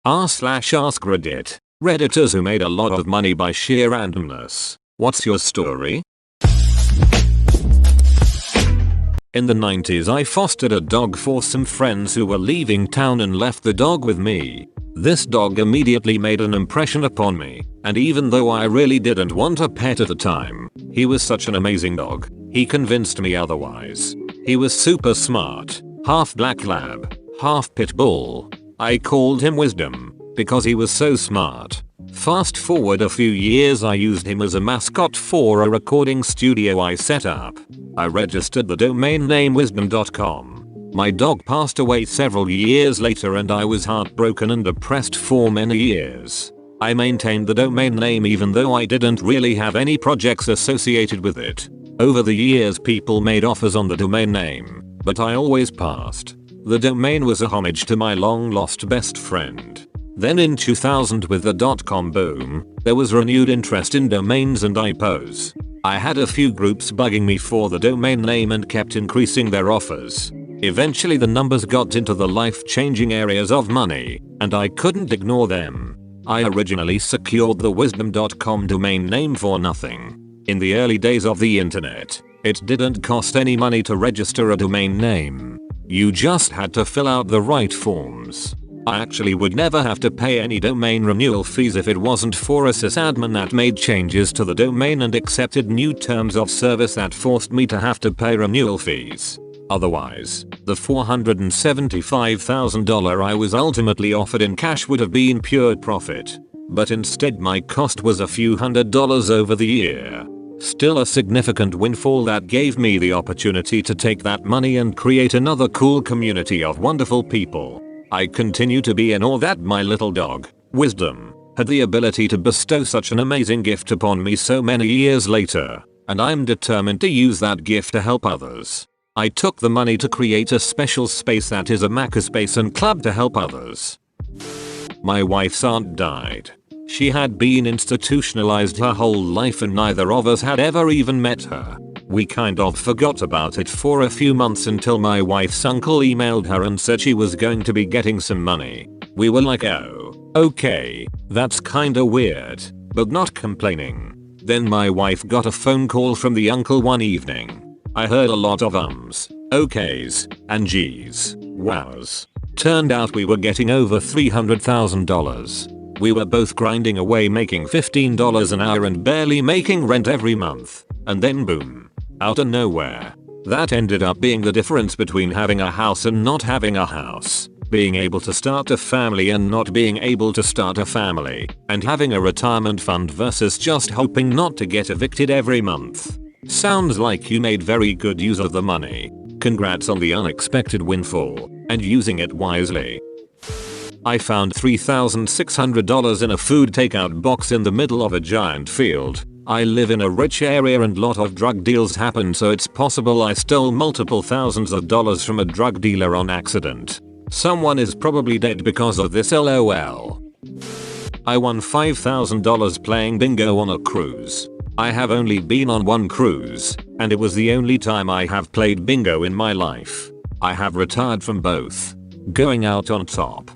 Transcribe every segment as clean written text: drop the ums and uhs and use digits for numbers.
r/AskReddit. Redditors who made a lot of money by sheer randomness. What's your story? In the 90s I fostered a dog for some friends who were leaving town and left the dog with me. This dog immediately made an impression upon me, and even though I really didn't want a pet at the time, he was such an amazing dog, he convinced me otherwise. He was super smart, half black lab, half pit bull. I called him Wisdom, because he was so smart. Fast forward a few years, I used him as a mascot for a recording studio I set up. I registered the domain name wisdom.com. My dog passed away several years later and I was heartbroken and depressed for many years. I maintained the domain name even though I didn't really have any projects associated with it. Over the years people made offers on the domain name, but I always passed. The domain was a homage to my long lost best friend. Then in 2000 with the .com boom, there was renewed interest in domains and IPOs. I had a few groups bugging me for the domain name and kept increasing their offers. Eventually the numbers got into the life-changing areas of money, and I couldn't ignore them. I originally secured the wisdom.com domain name for nothing. In the early days of the internet, it didn't cost any money to register a domain name. You just had to fill out the right forms. I actually would never have to pay any domain renewal fees if it wasn't for a sysadmin that made changes to the domain and accepted new terms of service that forced me to have to pay renewal fees. Otherwise, the $475,000 I was ultimately offered in cash would have been pure profit. But instead my cost was a few $100s over the year. Still a significant windfall that gave me the opportunity to take that money and create another cool community of wonderful people. I continue to be in awe that my little dog, Wisdom, had the ability to bestow such an amazing gift upon me so many years later, and I'm determined to use that gift to help others. I took the money to create a special space that is a makerspace and club to help others. My wife's aunt died. She had been institutionalized her whole life and neither of us had ever even met her. We kind of forgot about it for a few months until my wife's uncle emailed her and said she was going to be getting some money. We were like, oh, okay, that's kinda weird, but not complaining. Then my wife got a phone call from the uncle one evening. I heard a lot of ums, okays, and geez, wows. Turned out we were getting over $300,000. We were both grinding away making $15 an hour and barely making rent every month. And then boom. Out of nowhere. That ended up being the difference between having a house and not having a house. Being able to start a family and not being able to start a family. And having a retirement fund versus just hoping not to get evicted every month. Sounds like you made very good use of the money. Congrats on the unexpected windfall, and using it wisely. I found $3,600 in a food takeout box in the middle of a giant field. I live in a rich area and lot of drug deals happen, so it's possible I stole multiple thousands of dollars from a drug dealer on accident. Someone is probably dead because of this, lol. I won $5,000 playing bingo on a cruise. I have only been on one cruise, and it was the only time I have played bingo in my life. I have retired from both. Going out on top.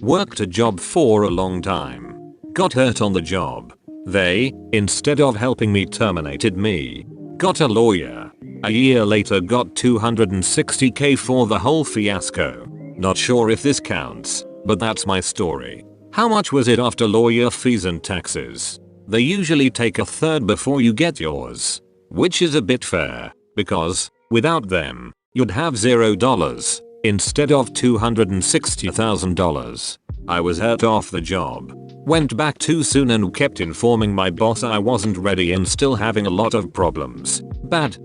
Worked a job for a long time. Got hurt on the job. They, instead of helping me, terminated me. Got a lawyer. A year later got $260K for the whole fiasco. Not sure if this counts, but that's my story. How much was it after lawyer fees and taxes? They usually take a third before you get yours. Which is a bit fair, because, without them, you'd have $0 instead of $260,000. I was hurt off the job. Went back too soon and kept informing my boss I wasn't ready and still having a lot of problems. Bad,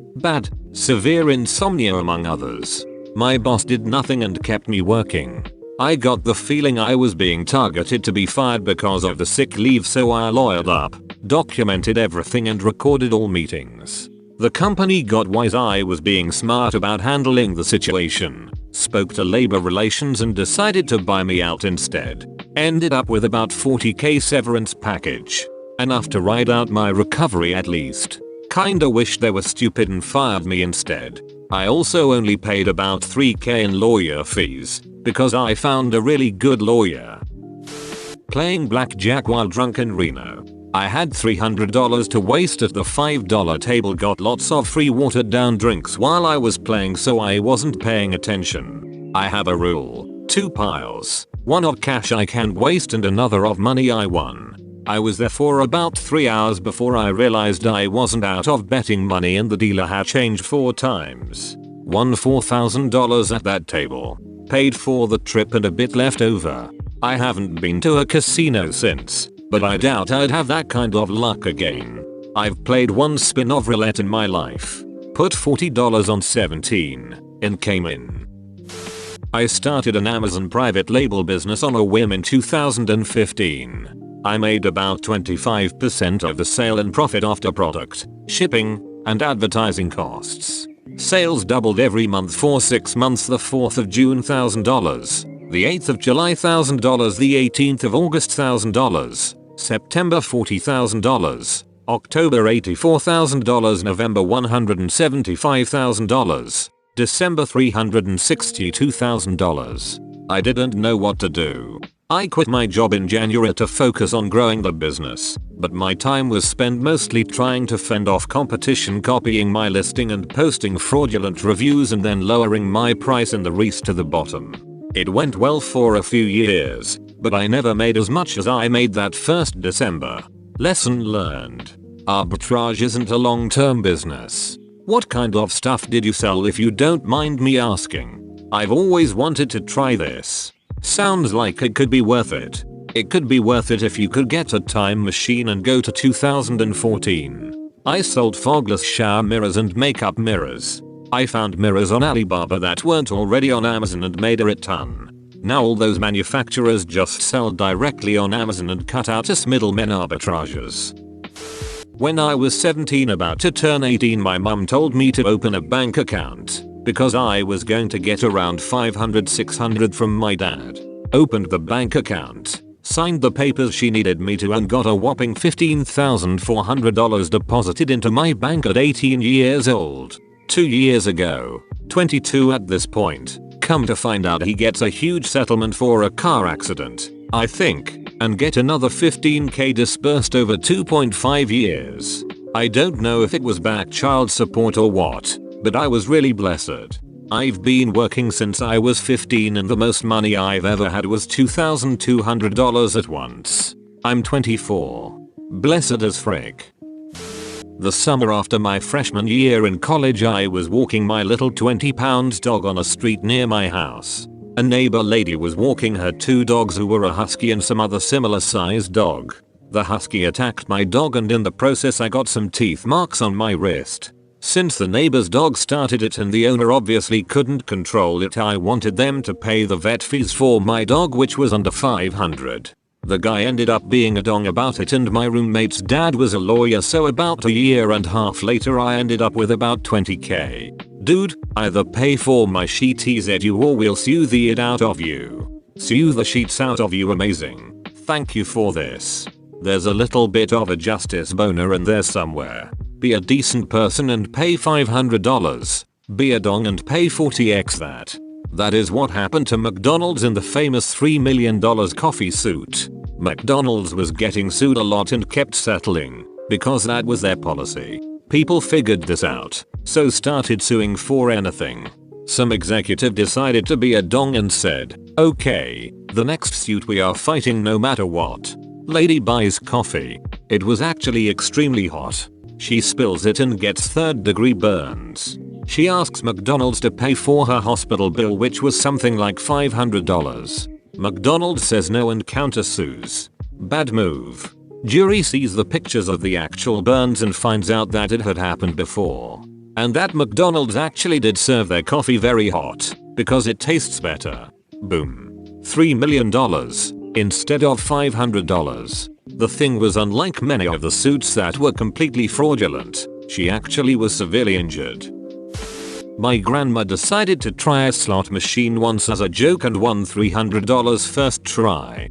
severe insomnia among others. My boss did nothing and kept me working. I got the feeling I was being targeted to be fired because of the sick leave, so I lawyered up, documented everything and recorded all meetings. The company got wise I was being smart about handling the situation, spoke to labor relations and decided to buy me out instead. Ended up with about $40K severance package. Enough to ride out my recovery at least. Kinda wish they were stupid and fired me instead. I also only paid about $3K in lawyer fees, because I found a really good lawyer. Playing blackjack while drunk in Reno. I had $300 to waste at the $5 table, got lots of free watered down drinks while I was playing, so I wasn't paying attention. I have a rule. 2 piles. One of cash I can waste and another of money I won. I was there for about 3 hours before I realized I wasn't out of betting money and the dealer had changed 4 times. Won $4,000 at that table. Paid for the trip and a bit left over. I haven't been to a casino since, but I doubt I'd have that kind of luck again. I've played 1 spin of roulette in my life. Put $40 on 17 and came in. I started an Amazon private label business on a whim in 2015. I made about 25% of the sale in profit after product, shipping, and advertising costs. Sales doubled every month for 6 months. The 4th of June $1,000. The 8th of July $1,000, the 18th of August $1,000, September $40,000, October $84,000, November $175,000, December $362,000. I didn't know what to do. I quit my job in January to focus on growing the business, but my time was spent mostly trying to fend off competition, copying my listing and posting fraudulent reviews and then lowering my price in the race to the bottom. It went well for a few years, but I never made as much as I made that first December. Lesson learned. Arbitrage isn't a long-term business. What kind of stuff did you sell, if you don't mind me asking? I've always wanted to try this. Sounds like it could be worth it. It could be worth it if you could get a time machine and go to 2014. I sold fogless shower mirrors and makeup mirrors. I found mirrors on Alibaba that weren't already on Amazon and made a ton. Now all those manufacturers just sell directly on Amazon and cut out us middlemen arbitrages. When I was 17, about to turn 18, my mum told me to open a bank account because I was going to get around $500-600 from my dad. Opened the bank account, signed the papers she needed me to, and got a whopping $15,400 deposited into my bank at 18 years old. 2 years ago, 22 at this point, come to find out he gets a huge settlement for a car accident, I think, and get another $15K dispersed over 2.5 years. I don't know if it was back child support or what, but I was really blessed. I've been working since I was 15 and the most money I've ever had was $2,200 at once. I'm 24. Blessed as frick. The summer after my freshman year in college, I was walking my little 20-pound dog on a street near my house. A neighbor lady was walking her 2 dogs who were a husky and some other similar sized dog. The husky attacked my dog and in the process I got some teeth marks on my wrist. Since the neighbor's dog started it and the owner obviously couldn't control it, I wanted them to pay the vet fees for my dog, which was under $500. The guy ended up being a dong about it and my roommate's dad was a lawyer, so about a year and a half later I ended up with about $20K. Dude, either pay for my sheet TZU or we'll sue the it out of you. Sue the sheets out of you. Amazing. Thank you for this. There's a little bit of a justice boner in there somewhere. Be a decent person and pay $500. Be a dong and pay 40x that. That is what happened to McDonald's in the famous $3 million coffee suit. McDonald's was getting sued a lot and kept settling because that was their policy. People figured this out, so started suing for anything. Some executive decided to be a dong and said, okay, the next suit we are fighting no matter what. Lady buys coffee. It was actually extremely hot. She spills it and gets 3rd-degree burns. She asks McDonald's to pay for her hospital bill, which was something like $500. McDonald's says no and countersues. Bad move. Jury sees the pictures of the actual burns and finds out that it had happened before. And that McDonald's actually did serve their coffee very hot because it tastes better. Boom. $3 million instead of $500. The thing was, unlike many of the suits that were completely fraudulent, she actually was severely injured. My grandma decided to try a slot machine once as a joke and won $300 first try.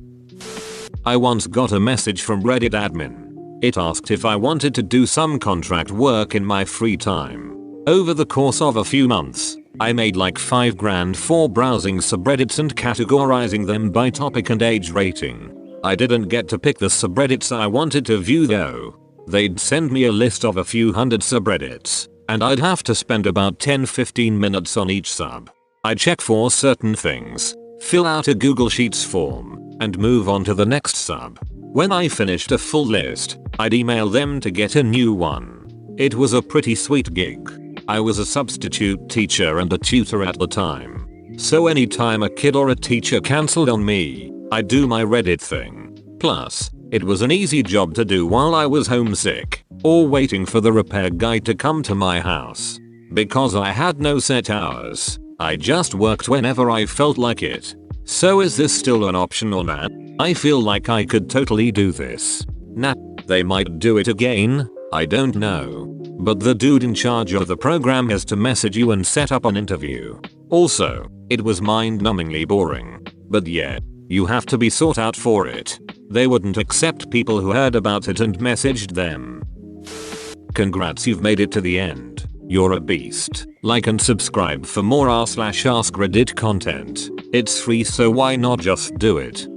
I once got a message from Reddit admin. It asked if I wanted to do some contract work in my free time. Over the course of a few months, I made like $5 grand for browsing subreddits and categorizing them by topic and age rating. I didn't get to pick the subreddits I wanted to view though. They'd send me a list of a few hundred subreddits, and I'd have to spend about 10-15 minutes on each sub. I'd check for certain things, fill out a Google Sheets form, and move on to the next sub. When I finished a full list, I'd email them to get a new one. It was a pretty sweet gig. I was a substitute teacher and a tutor at the time. So anytime a kid or a teacher cancelled on me, I'd do my Reddit thing. Plus, it was an easy job to do while I was homesick, or waiting for the repair guy to come to my house. Because I had no set hours, I just worked whenever I felt like it. So is this still an option or not? I feel like I could totally do this. Nah, they might do it again, I don't know. But the dude in charge of the program has to message you and set up an interview. Also, it was mind-numbingly boring. But yeah, you have to be sought out for it. They wouldn't accept people who heard about it and messaged them. Congrats, you've made it to the end. You're a beast. Like and subscribe for more r/AskReddit content. It's free, so why not just do it?